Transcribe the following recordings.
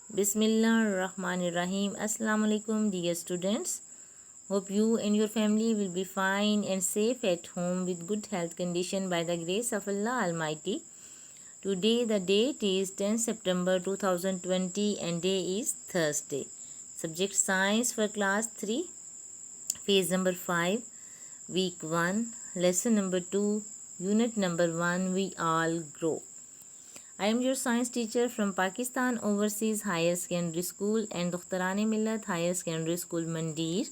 Bismillahirrahmanirrahim. Assalamu alaikum, dear students. Hope you and your family will be fine and safe at home with good health condition by the grace of Allah Almighty. Today the date is 10 September 2020 and day is Thursday. Subject Science for class 3, phase number 5, week 1, lesson number 2, unit number 1, we all grow. I am your science teacher from Pakistan Overseas Higher Secondary School and Dukhtarani Millat Higher Secondary School Mandir.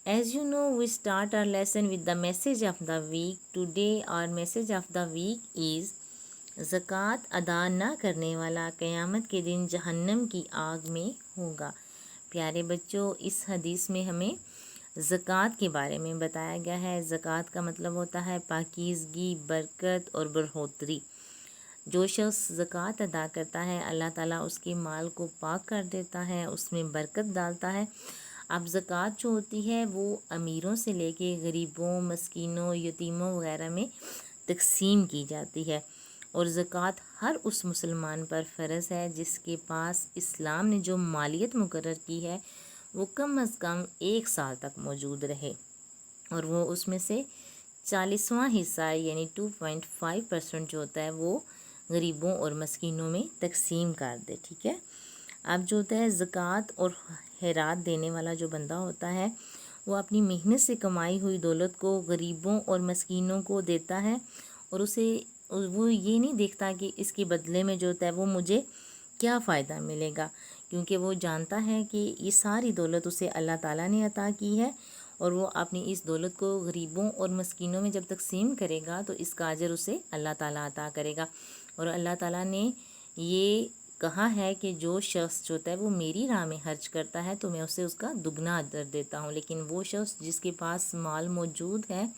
As you know, we start our lesson with the message of the week. Today our message of the week is ज़कात अदा न करने वाला क़यामत के दिन जहन्नम की आग में होगा। प्यारे बच्चों, इस हदीस में हमें ज़कात के बारे में बताया गया है। ज़कात का मतलब होता है पाकीज़गी, बरकत और बढ़ोतरी। जो शख्स ज़कात अदा करता है अल्लाह ताला उसके माल को पाक कर देता है, उसमें बरकत डालता है। अब ज़कात जो होती है वो अमीरों से लेके गरीबों, मस्कीनों, यतीमों वगैरह में तकसीम की जाती है और ज़कात हर उस मुसलमान पर फ़र्ज़ है जिसके पास इस्लाम ने जो मालियत मुकर्रर की है वो कम अज़ कम 1 साल तक मौजूद रहे और वो उसमें से 40वां हिस्सा यानी 2.5% जो होता है वो गरीबों और मस्कीनों में तकसीम कर दे। ठीक है। अब जो होता है ज़कात और खैरात देने वाला जो बंदा होता है वो अपनी मेहनत से कमाई हुई दौलत को गरीबों और मस्कीनों को देता है और उसे वो ये नहीं देखता कि इसके बदले में जो होता है वो मुझे क्या फ़ायदा मिलेगा, क्योंकि वो जानता है कि ये सारी दौलत उसे अल्लाह ताला ने अता की है और वो अपनी इस दौलत को गरीबों और मस्कीनों में जब तकसीम करेगा तो इसका अजर उसे अल्लाह ताला अता करेगा। और अल्लाह ताला ने ये कहा है कि जो शख्स जो होता है वो मेरी राह में खर्च करता है तो मैं उसे उसका दुगना अजर देता हूँ। लेकिन वो शख्स जिसके पास माल मौजूद है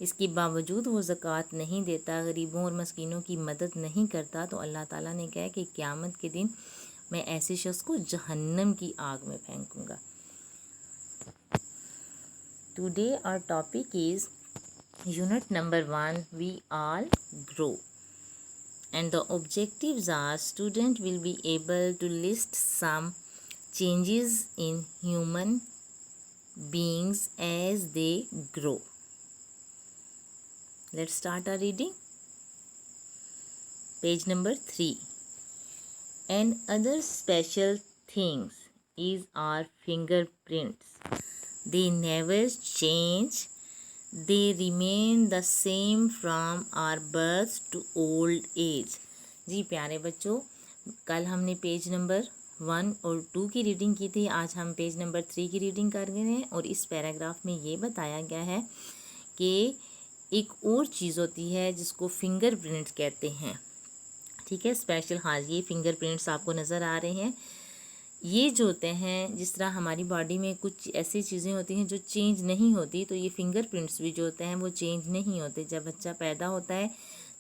इसके बावजूद वो ज़कात नहीं देता, गरीबों और मस्कीनों की मदद नहीं करता, तो अल्लाह ताला ने कहा कि क़यामत के दिन मैं ऐसे शख्स को जहन्नम की आग में फेंकूँगा। Today our topic is unit number 1, we all grow, and the objectives are student will be able to list some changes in human beings as they grow. Let's start our reading. Page number 3. And other special things is our fingerprints. They never change. They remain the same from our birth to old age. जी प्यारे बच्चों, कल हमने page number 1 और 2 की reading की थी। आज हम पेज नंबर 3 की रीडिंग कर रहे हैं और इस पैराग्राफ में ये बताया गया है कि एक और चीज़ होती है जिसको फिंगरप्रिंट्स कहते हैं। ठीक है, स्पेशल। हाँ, ये फिंगरप्रिंट्स आपको नज़र आ रहे हैं। ये जो होते हैं, जिस तरह हमारी बॉडी में कुछ ऐसी चीज़ें होती हैं जो चेंज नहीं होती, तो ये फिंगरप्रिंट्स भी जो होते हैं वो चेंज नहीं होते। जब बच्चा पैदा होता है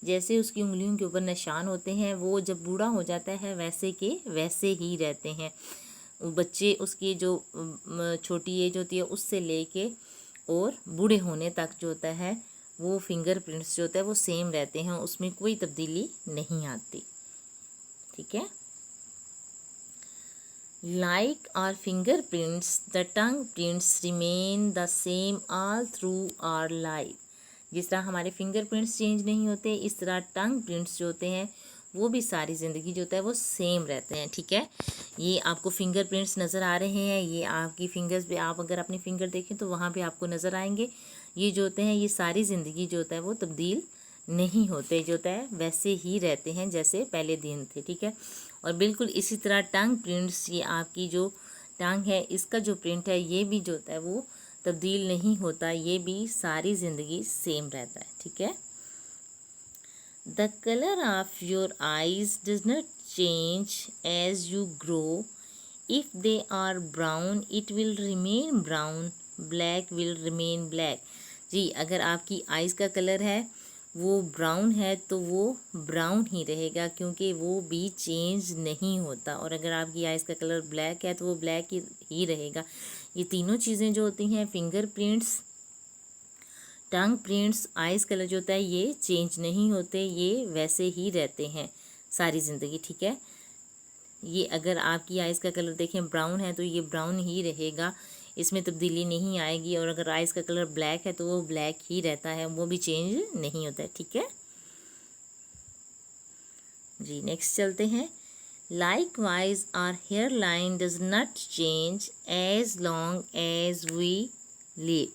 जैसे उसकी उंगलियों के ऊपर निशान होते हैं वो जब बूढ़ा हो जाता है वैसे के वैसे ही रहते हैं। बच्चे उसकी जो छोटी एज होती है उससे लेके और बूढ़े होने तक जो होता है वो फिंगरप्रिंट्स जो होता है वो सेम रहते हैं, उसमें कोई तब्दीली नहीं आती। ठीक है। Like our fingerprints, the tongue prints remain the same all through our life. जिस तरह हमारे फिंगरप्रिंट्स चेंज नहीं होते इस तरह टंग प्रिंट्स जो होते हैं वो भी सारी ज़िंदगी जो होता है वो सेम रहते हैं। ठीक है। ये आपको फिंगरप्रिंट्स नज़र आ रहे हैं, ये आपकी फिंगर्स पे आप अगर अपने फिंगर देखें तो वहाँ पे आपको नज़र आएंगे। ये जो होते हैं ये सारी ज़िंदगी जो होता है वो तब्दील नहीं होते, जो होता है वैसे ही रहते हैं जैसे पहले दिन थे। ठीक है। और बिल्कुल इसी तरह टंग प्रिंट्स, ये आपकी जो टंग है इसका जो प्रिंट है ये भी जो होता है वो तब्दील नहीं होता, ये भी सारी ज़िंदगी सेम रहता है। ठीक है। The colour of your eyes does not change as you grow. If they are brown it will remain brown, black will remain black. जी, अगर आपकी आइज़ का कलर है वो ब्राउन है तो वो ब्राउन ही रहेगा, क्योंकि वो भी चेंज नहीं होता। और अगर आपकी आइज़ का कलर ब्लैक है तो वो ब्लैक ही रहेगा। ये तीनों चीज़ें जो होती हैं फिंगरप्रिंट्स, टंग प्रिंट्स, आइज़ कलर जो होता है ये चेंज नहीं होते, ये वैसे ही रहते हैं सारी ज़िंदगी। ठीक है। ये अगर आपकी आइज़ का कलर देखें ब्राउन है तो ये ब्राउन ही रहेगा, इसमें तब्दीली नहीं आएगी। और अगर आइज़ का कलर ब्लैक है तो वो ब्लैक ही रहता है, वो भी चेंज नहीं होता है। ठीक है जी, नेक्स्ट चलते हैं। Likewise our hair line does not change as long as we live.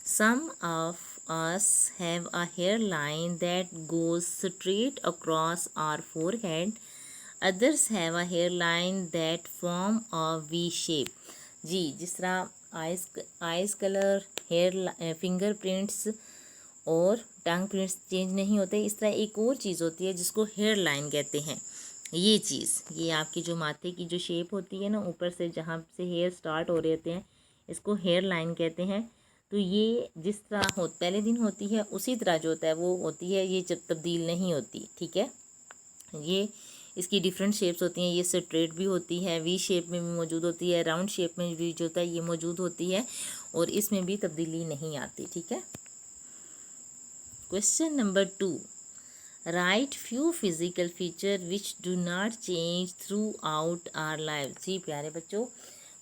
Some of us have a hairline that goes straight across our forehead. Others have a hairline that form a V shape. जी, जिस तरह eyes colour, hair finger prints और tongue prints change नहीं होते, इस तरह एक और चीज़ होती है जिसको हेयर लाइन कहते हैं। ये चीज़, ये आपकी जो माथे की जो शेप होती है ना, ऊपर से जहाँ से हेयर स्टार्ट हो रहे होते हैं, इसको हेयर लाइन कहते हैं। तो ये जिस तरह पहले दिन होती है उसी तरह जो होता है वो होती है, ये जब तब्दील नहीं होती। ठीक है, ये इसकी डिफरेंट शेप्स होती हैं। ये स्ट्रेट भी होती है, वी शेप में भी मौजूद होती है, राउंड शेप में भी जो होता है ये मौजूद होती है, और इसमें भी तब्दीली नहीं आती। ठीक है, question number 2, write few physical feature which do not change throughout our life. जी प्यारे बच्चों,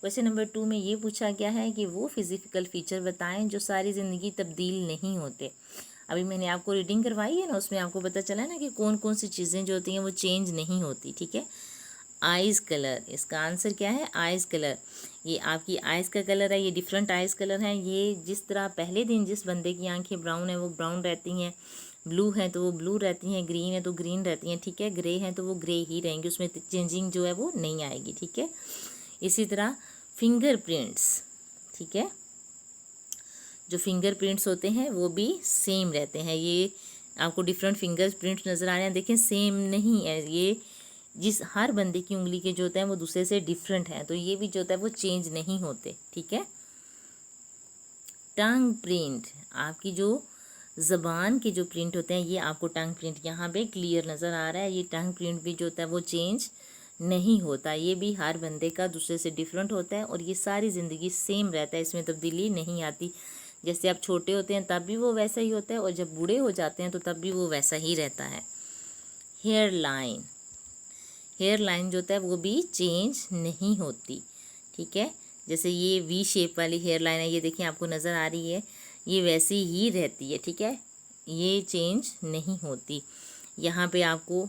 क्वेश्चन नंबर 2 में ये पूछा गया है कि वो फिजिकल फीचर बताएं जो सारी ज़िंदगी तब्दील नहीं होते। अभी मैंने आपको रीडिंग करवाई है ना, उसमें आपको पता चला है ना कि कौन कौन सी चीज़ें जो होती हैं वो चेंज नहीं होती। ठीक है, आइज़ कलर, इसका आंसर क्या है? Eyes colour. ये आपकी आइज़ का कलर है, ये डिफरेंट आइज़ कलर है। ये जिस तरह पहले दिन जिस बंदे की आंखें ब्राउन है वो ब्राउन रहती हैं, ब्लू है तो वो ब्लू रहती हैं, ग्रीन है तो ग्रीन रहती हैं। ठीक है, ग्रे है तो वो ग्रे ही रहेंगी, उसमें चेंजिंग जो है वो नहीं आएगी। ठीक है, इसी तरह फिंगरप्रिंट्स, ठीक है, जो फिंगरप्रिंट्स होते हैं वो भी सेम रहते हैं। ये आपको डिफरेंट फिंगरप्रिंट्स नज़र आ रहे हैं, देखें सेम नहीं है। ये जिस हर बंदे की उंगली के जो होते हैं वो दूसरे से डिफरेंट हैं, तो ये भी जो होता है वो चेंज नहीं होते। ठीक है, टंग प्रिंट, आपकी जो ज़बान के जो प्रिंट होते हैं ये आपको टंग प्रिंट यहाँ पे क्लियर नज़र आ रहा है। ये टंग प्रिंट भी जो होता है वो चेंज नहीं होता, ये भी हर बंदे का दूसरे से डिफरेंट होता है, और ये सारी ज़िंदगी सेम रहता है, इसमें तब्दीली नहीं आती। जैसे आप छोटे होते हैं तब भी वो वैसा ही होता है, और जब बूढ़े हो जाते हैं तो तब भी वो वैसा ही रहता है। हेयर लाइन, हेयर लाइन जो होता है वो भी चेंज नहीं होती। ठीक है, जैसे ये वी शेप वाली हेयर लाइन है, ये देखिए आपको नज़र आ रही है, ये वैसी ही रहती है। ठीक है, ये चेंज नहीं होती। यहाँ पे आपको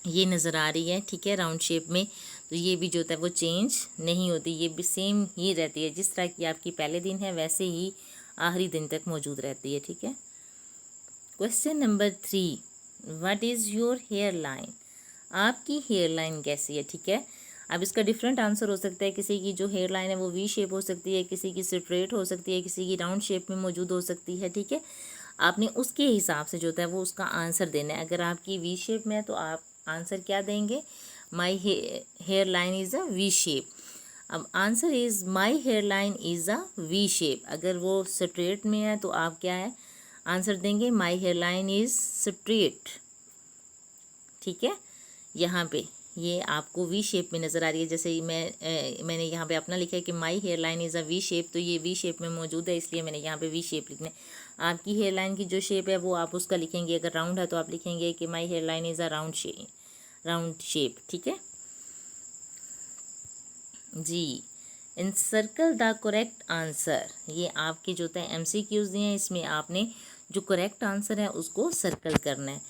ये नज़र आ रही है, ठीक है, राउंड शेप में, तो ये भी जो होता है वो चेंज नहीं होती, ये भी सेम ही रहती है। जिस तरह की आपकी पहले दिन है वैसे ही आखिरी दिन तक मौजूद रहती है। ठीक है, question number 3, what is your hair line. आपकी हेयर लाइन कैसी है? ठीक है, अब इसका डिफरेंट आंसर हो सकता है। किसी की जो हेयर लाइन है वो वी शेप हो सकती है, किसी की स्ट्रेट हो सकती है, किसी की राउंड शेप में मौजूद हो सकती है। ठीक है, आपने उसके हिसाब से जो होता है वो उसका आंसर देना है। अगर आपकी वी शेप में है तो आप आंसर क्या देंगे? My hair line is a V shape. अब answer is my hair line is a V shape. अगर वो स्ट्रेट में है तो आप क्या है आंसर देंगे? My hair line is straight. ठीक है, यहाँ पे ये आपको वी शेप में नज़र आ रही है। जैसे मैंने यहाँ पे अपना लिखा है कि my hair line is a V shape, तो ये वी शेप में मौजूद है, इसलिए मैंने यहाँ पे वी शेप लिखना है। आपकी हेयर लाइन की जो शेप है वो आप उसका लिखेंगे। अगर राउंड है तो आप लिखेंगे कि my hair line is a round shape. ठीक है जी, एनसर्कल द करेक्ट आंसर। ये आपके जो होता है MCQs दिए हैं, इसमें आपने जो करेक्ट आंसर है उसको सर्कल करना है।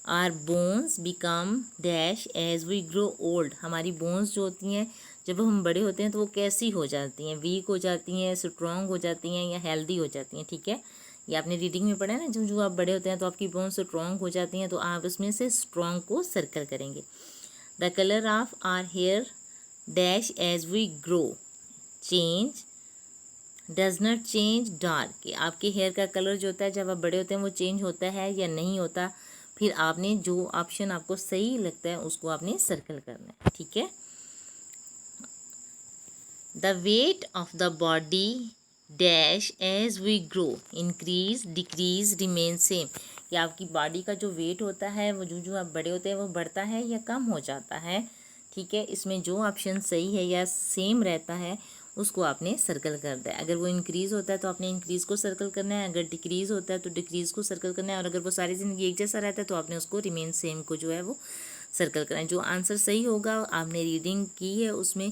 Our bones become dash as we grow old. हमारी बोन्स जो होती हैं जब हम बड़े होते हैं तो वो कैसी हो जाती हैं? वीक हो जाती हैं, स्ट्रॉन्ग हो जाती हैं, या हेल्दी हो जाती हैं। ठीक है, ये आपने रीडिंग में पढ़ा है ना, जब आप बड़े होते हैं तो आपकी बोन्स स्ट्रॉन्ग हो जाती हैं, तो आप उसमें से स्ट्रॉन्ग को सर्कल करेंगे। The colour of our hair dash as we grow change does not change dark. कि आपके हेयर का कलर जो होता है जब आप बड़े होते हैं वो चेंज होता है या नहीं होता। फिर आपने जो ऑप्शन आपको सही लगता है उसको आपने सर्कल करना है। ठीक है, the weight of the body dash as we grow increase decrease remain same. कि आपकी बॉडी का जो वेट होता है वो जो आप बड़े होते हैं वो बढ़ता है या कम हो जाता है। ठीक है, इसमें जो ऑप्शन सही है या सेम रहता है उसको आपने सर्कल कर दिया है। अगर वो इंक्रीज़ होता है तो आपने इंक्रीज़ को सर्कल करना है, अगर डिक्रीज़ होता है तो डिक्रीज़ को सर्कल करना है, और अगर वो सारी ज़िंदगी एक जैसा रहता है तो आपने उसको रिमेन सेम को जो है वो सर्कल करना है। जो आंसर सही होगा आपने रीडिंग की है उसमें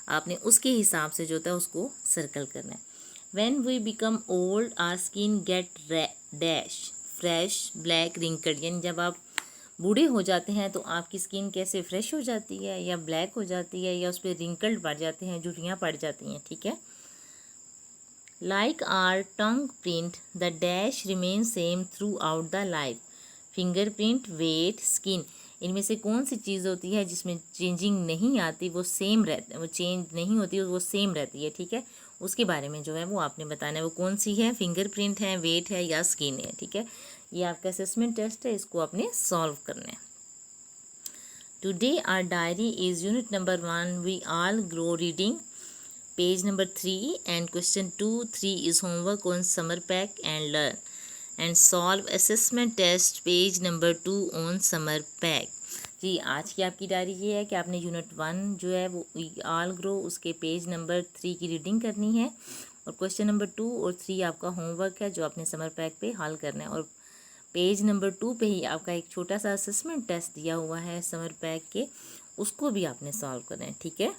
आपने उसके हिसाब से जो होता है उसको सर्कल करना है। When we become old, our skin get dash fresh black wrinkled, यानी जब आप बूढ़े हो जाते हैं तो आपकी स्किन कैसे फ्रेश हो जाती है या ब्लैक हो जाती है या उस पर रिंकल्ड पड़ जाते हैं, झुर्रियाँ पड़ जाती हैं, ठीक है। Like our tongue print, the dash remains same throughout the life. Fingerprint, weight, skin, इनमें से कौन सी चीज़ होती है जिसमें चेंजिंग नहीं आती, वो सेम रहती है, वो चेंज नहीं होती, वो सेम रहती है, ठीक है। उसके बारे में जो है वो आपने बताना है वो कौन सी है, फिंगरप्रिंट है, वेट है या स्किन है, ठीक है। ये आपका असेसमेंट टेस्ट है, इसको आपने सॉल्व करना है। Today our diary is unit number 1 we all grow reading page number 3 and question 2 3 is homework on summer pack and learn and solve assessment test page number 2 on summer pack। जी आज की आपकी diary ये है कि आपने unit 1 जो है वो ऑल ग्रो उसके पेज नंबर 3 की रीडिंग करनी है और क्वेश्चन नंबर 2 और 3 आपका होमवर्क है जो आपने समर पैक पे हल करना है। और पेज नंबर 2 पे ही आपका एक छोटा सा असेसमेंट टेस्ट दिया हुआ है समर पैक के, उसको भी आपने सॉल्व करना है, ठीक है।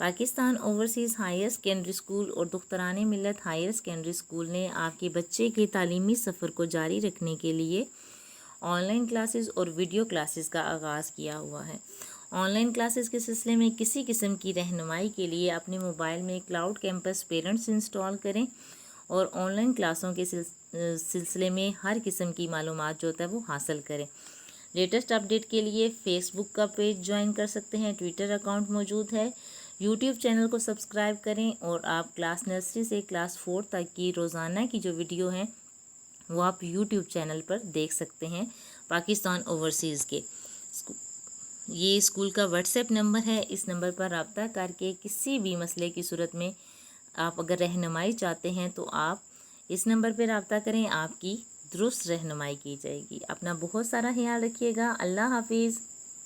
Pakistan overseas higher secondary school और दुख्तरान मिल्लत हायर सेकेंडरी स्कूल ने आपके बच्चे के तालीमी सफ़र को जारी रखने के लिए ऑनलाइन क्लासेस और वीडियो क्लासेस का आगाज़ किया हुआ है। ऑनलाइन क्लासेस के सिलसिले में किसी किस्म की रहनुमाई के लिए अपने मोबाइल में क्लाउड कैंपस पेरेंट्स इंस्टॉल करें और ऑनलाइन क्लासों के सिलसिले में हर किस्म की मालूमात जो होता है वो हासिल करें। लेटेस्ट अपडेट के लिए फेसबुक का पेज ज्वाइन कर सकते हैं, ट्विटर अकाउंट मौजूद है, यूट्यूब चैनल को सब्सक्राइब करें और आप क्लास नर्सरी से क्लास 4 तक की रोज़ाना की जो वीडियो हैं वो आप यूट्यूब चैनल पर देख सकते हैं पाकिस्तान ओवरसीज़ के। ये स्कूल का व्हाट्सएप नंबर है, इस नंबर पर रब्ता करके किसी भी मसले की सूरत में आप अगर रहनुमाई चाहते हैं तो आप इस नंबर पर रब्ता करें, आपकी दुरुस्त रहनुमाई की जाएगी। अपना बहुत सारा ख्याल रखिएगा। अल्लाह हाफिज़।